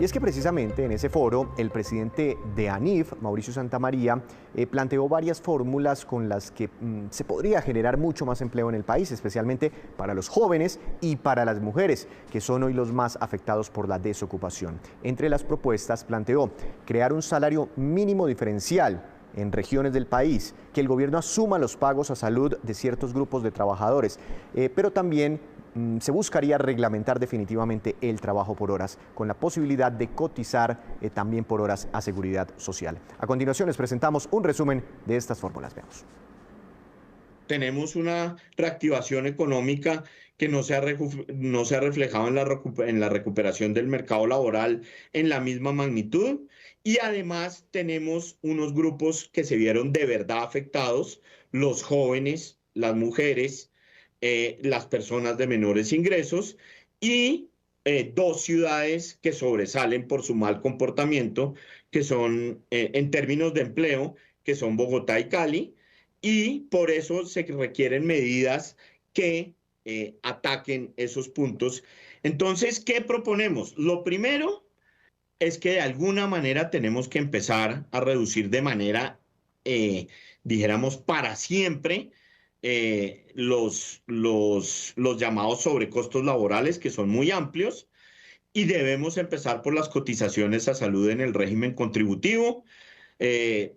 Y es que precisamente en ese foro el presidente de ANIF, Mauricio Santamaría, planteó varias fórmulas con las que se podría generar mucho más empleo en el país, especialmente para los jóvenes y para las mujeres, que son hoy los más afectados por la desocupación. Entre las propuestas planteó crear un salario mínimo diferencial en regiones del país, que el gobierno asuma los pagos a salud de ciertos grupos de trabajadores, pero también se buscaría reglamentar definitivamente el trabajo por horas, con la posibilidad de cotizar también por horas a seguridad social. A continuación les presentamos un resumen de estas fórmulas. Veamos. Tenemos una reactivación económica que no se ha reflejado en la recuperación del mercado laboral en la misma magnitud, y además tenemos unos grupos que se vieron de verdad afectados: los jóvenes, las mujeres, las personas de menores ingresos, y dos ciudades que sobresalen por su mal comportamiento, que son, en términos de empleo, que son Bogotá y Cali, y por eso se requieren medidas que ataquen esos puntos. Entonces, ¿qué proponemos? Lo primero es que de alguna manera tenemos que empezar a reducir de manera, dijéramos, para siempre, los llamados sobrecostos laborales, que son muy amplios, y debemos empezar por las cotizaciones a salud en el régimen contributivo.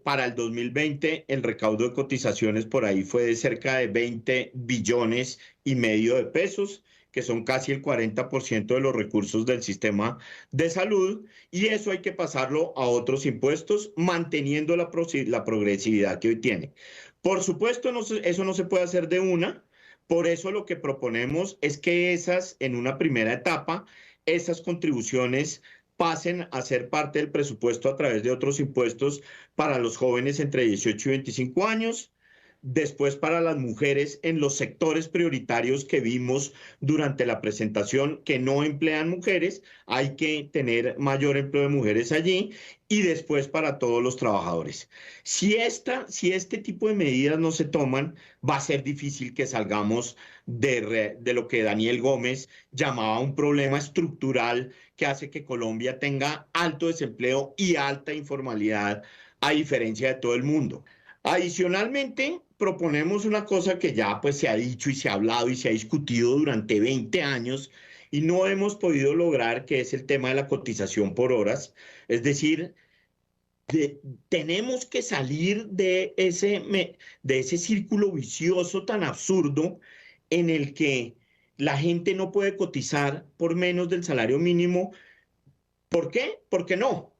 Para el 2020 el recaudo de cotizaciones por ahí fue de cerca de 20 billones y medio de pesos, que son casi el 40% de los recursos del sistema de salud, y eso hay que pasarlo a otros impuestos, manteniendo la progresividad que hoy tiene. Por supuesto, eso no se puede hacer de una. Por eso lo que proponemos es que en una primera etapa, esas contribuciones pasen a ser parte del presupuesto a través de otros impuestos para los jóvenes entre 18 y 25 años, después para las mujeres en los sectores prioritarios que vimos durante la presentación que no emplean mujeres, hay que tener mayor empleo de mujeres allí, y después para todos los trabajadores. Si este tipo de medidas no se toman, va a ser difícil que salgamos de lo que Daniel Gómez llamaba un problema estructural que hace que Colombia tenga alto desempleo y alta informalidad, a diferencia de todo el mundo. Adicionalmente, proponemos una cosa que ya pues se ha dicho y se ha hablado y se ha discutido durante 20 años y no hemos podido lograr, que es el tema de la cotización por horas. Es decir, tenemos que salir de ese círculo vicioso tan absurdo en el que la gente no puede cotizar por menos del salario mínimo. ¿Por qué? Porque no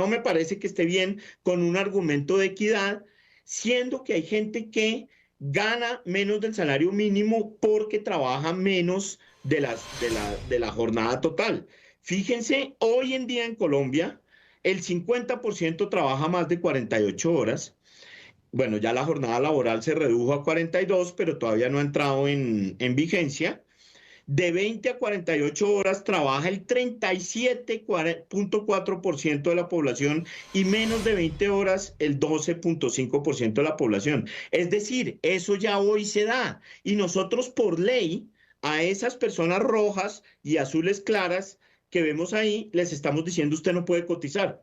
me parece que esté bien con un argumento de equidad, siendo que hay gente que gana menos del salario mínimo porque trabaja menos de la jornada total. Fíjense, hoy en día en Colombia, el 50% trabaja más de 48 horas. Bueno, ya la jornada laboral se redujo a 42, pero todavía no ha entrado en vigencia. De 20 a 48 horas trabaja el 37.4% de la población, y menos de 20 horas el 12.5% de la población. Es decir, eso ya hoy se da, y nosotros por ley a esas personas rojas y azules claras que vemos ahí les estamos diciendo: usted no puede cotizar.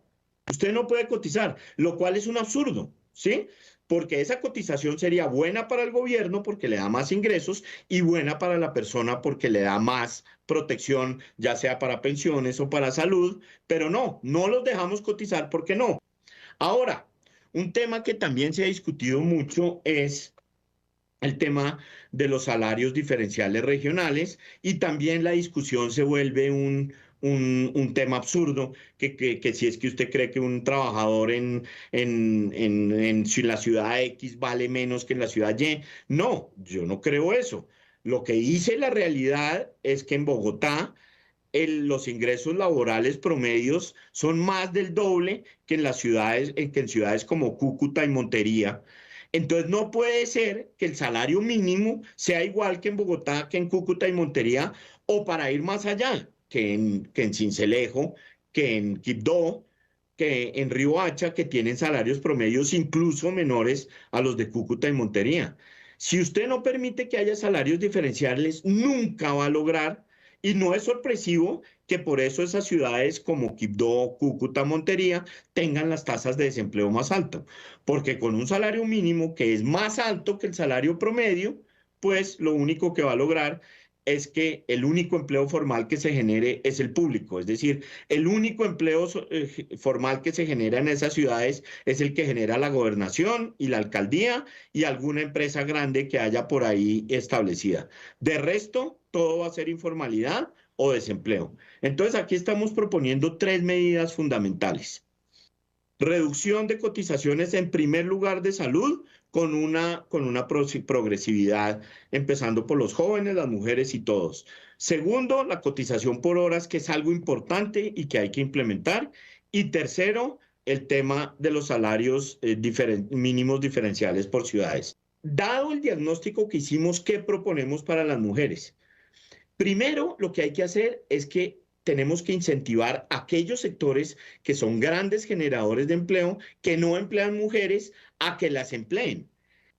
Usted no puede cotizar, lo cual es un absurdo, ¿sí? Porque esa cotización sería buena para el gobierno porque le da más ingresos, y buena para la persona porque le da más protección, ya sea para pensiones o para salud, pero no los dejamos cotizar porque no. Ahora, un tema que también se ha discutido mucho es el tema de los salarios diferenciales regionales, y también la discusión se vuelve un tema absurdo, que si es que usted cree que un trabajador en la ciudad X vale menos que en la ciudad Y. No, yo no creo eso. Lo que dice la realidad es que en Bogotá los ingresos laborales promedios son más del doble que en ciudades como Cúcuta y Montería. Entonces no puede ser que el salario mínimo sea igual que en Bogotá, que en Cúcuta y Montería, o para ir más allá, que en Sincelejo, que en Quibdó, que en Riohacha, que tienen salarios promedios incluso menores a los de Cúcuta y Montería. Si usted no permite que haya salarios diferenciales, nunca va a lograr Y no es sorpresivo que por eso esas ciudades como Quibdó, Cúcuta, Montería tengan las tasas de desempleo más altas, porque con un salario mínimo que es más alto que el salario promedio, pues lo único que va a lograr es que el único empleo formal que se genere es el público, es decir, el único empleo formal que se genera en esas ciudades es el que genera la gobernación y la alcaldía y alguna empresa grande que haya por ahí establecida. De resto, todo va a ser informalidad o desempleo. Entonces, aquí estamos proponiendo tres medidas fundamentales. Reducción de cotizaciones en primer lugar de salud con una progresividad, empezando por los jóvenes, las mujeres y todos. Segundo, la cotización por horas, que es algo importante y que hay que implementar. Y tercero, el tema de los salarios mínimos diferenciales por ciudades. Dado el diagnóstico que hicimos, ¿qué proponemos para las mujeres? Primero, lo que hay que hacer es que tenemos que incentivar aquellos sectores que son grandes generadores de empleo, que no emplean mujeres, a que las empleen.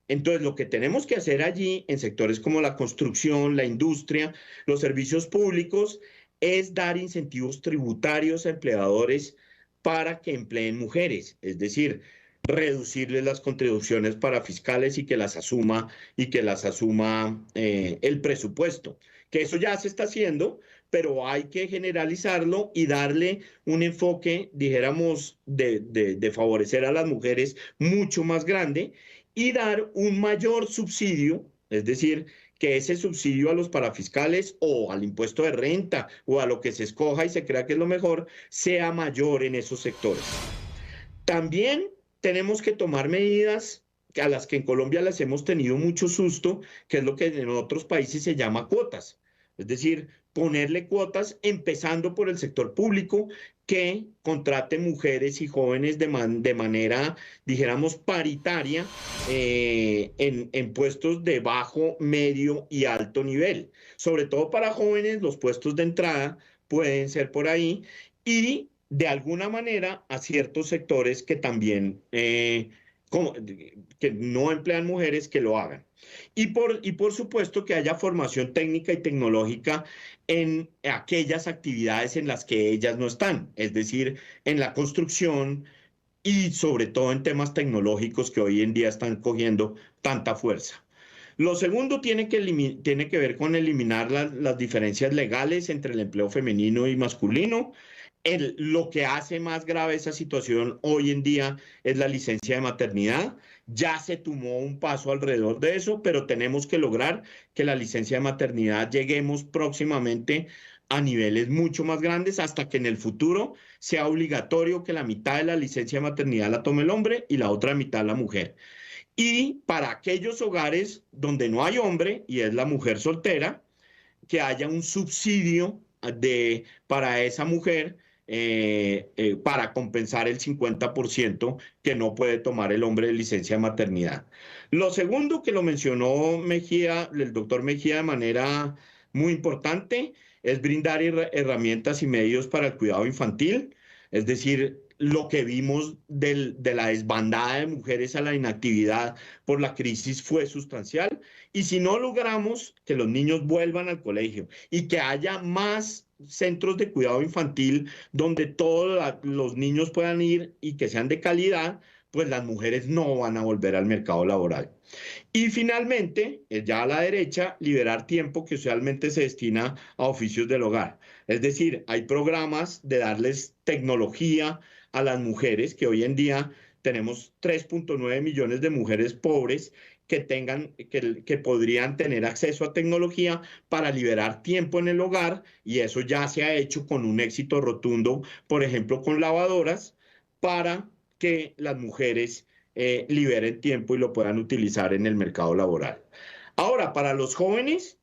Entonces, lo que tenemos que hacer allí en sectores como la construcción, la industria, los servicios públicos, es dar incentivos tributarios a empleadores para que empleen mujeres, es decir, reducirles las contribuciones para fiscales y que las asuma el presupuesto, que eso ya se está haciendo, pero hay que generalizarlo y darle un enfoque, dijéramos, de favorecer a las mujeres mucho más grande y dar un mayor subsidio, es decir, que ese subsidio a los parafiscales o al impuesto de renta o a lo que se escoja y se crea que es lo mejor, sea mayor en esos sectores. También tenemos que tomar medidas a las que en Colombia les hemos tenido mucho susto, que es lo que en otros países se llama cuotas. Es decir, ponerle cuotas empezando por el sector público que contrate mujeres y jóvenes de manera, dijéramos, paritaria en puestos de bajo, medio y alto nivel. Sobre todo para jóvenes, los puestos de entrada pueden ser por ahí y de alguna manera a ciertos sectores que también que no emplean mujeres que lo hagan. Y por supuesto que haya formación técnica y tecnológica en aquellas actividades en las que ellas no están, es decir, en la construcción y sobre todo en temas tecnológicos que hoy en día están cogiendo tanta fuerza. Lo segundo tiene que ver con eliminar las diferencias legales entre el empleo femenino y masculino. Lo que hace más grave esa situación hoy en día es la licencia de maternidad. Ya se tomó un paso alrededor de eso, pero tenemos que lograr que la licencia de maternidad lleguemos próximamente a niveles mucho más grandes hasta que en el futuro sea obligatorio que la mitad de la licencia de maternidad la tome el hombre y la otra mitad la mujer. Y para aquellos hogares donde no hay hombre y es la mujer soltera, que haya un subsidio para esa mujer para compensar el 50% que no puede tomar el hombre de licencia de maternidad. Lo segundo que lo mencionó Mejía, el doctor Mejía de manera muy importante, es brindar herramientas y medios para el cuidado infantil, es decir, lo que vimos de la desbandada de mujeres a la inactividad por la crisis fue sustancial. Y si no logramos que los niños vuelvan al colegio y que haya más centros de cuidado infantil donde todos los niños puedan ir y que sean de calidad, pues las mujeres no van a volver al mercado laboral. Y finalmente, ya a la derecha, liberar tiempo que usualmente se destina a oficios del hogar. Es decir, hay programas de darles tecnología a las mujeres, que hoy en día tenemos 3.9 millones de mujeres pobres que podrían tener acceso a tecnología para liberar tiempo en el hogar, y eso ya se ha hecho con un éxito rotundo, por ejemplo, con lavadoras, para que las mujeres liberen tiempo y lo puedan utilizar en el mercado laboral. Ahora, para los jóvenes,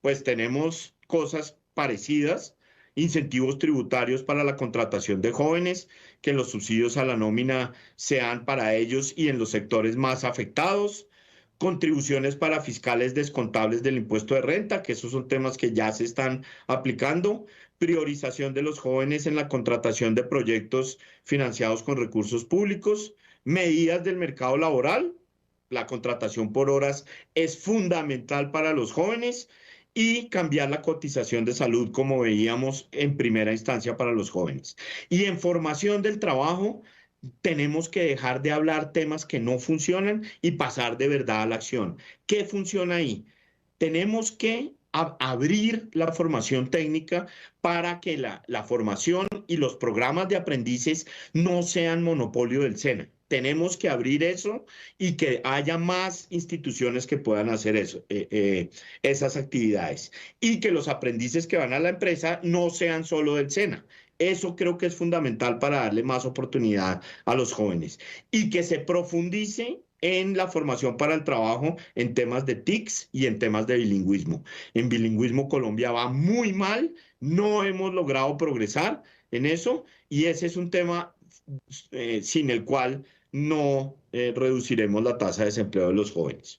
pues tenemos cosas parecidas, incentivos tributarios para la contratación de jóvenes, que los subsidios a la nómina sean para ellos y en los sectores más afectados, contribuciones para fiscales descontables del impuesto de renta, que esos son temas que ya se están aplicando, priorización de los jóvenes en la contratación de proyectos financiados con recursos públicos, medidas del mercado laboral, la contratación por horas es fundamental para los jóvenes y cambiar la cotización de salud, como veíamos en primera instancia para los jóvenes. Y en formación del trabajo, tenemos que dejar de hablar temas que no funcionan y pasar de verdad a la acción. ¿Qué funciona ahí? Tenemos que abrir la formación técnica para que la formación y los programas de aprendices no sean monopolio del SENA. Tenemos que abrir eso y que haya más instituciones que puedan hacer eso, esas actividades. Y que los aprendices que van a la empresa no sean solo del SENA. Eso creo que es fundamental para darle más oportunidad a los jóvenes. Y que se profundice en la formación para el trabajo en temas de TICs y en temas de bilingüismo. En bilingüismo Colombia va muy mal, no hemos logrado progresar en eso y ese es un tema sin el cual no reduciremos la tasa de desempleo de los jóvenes.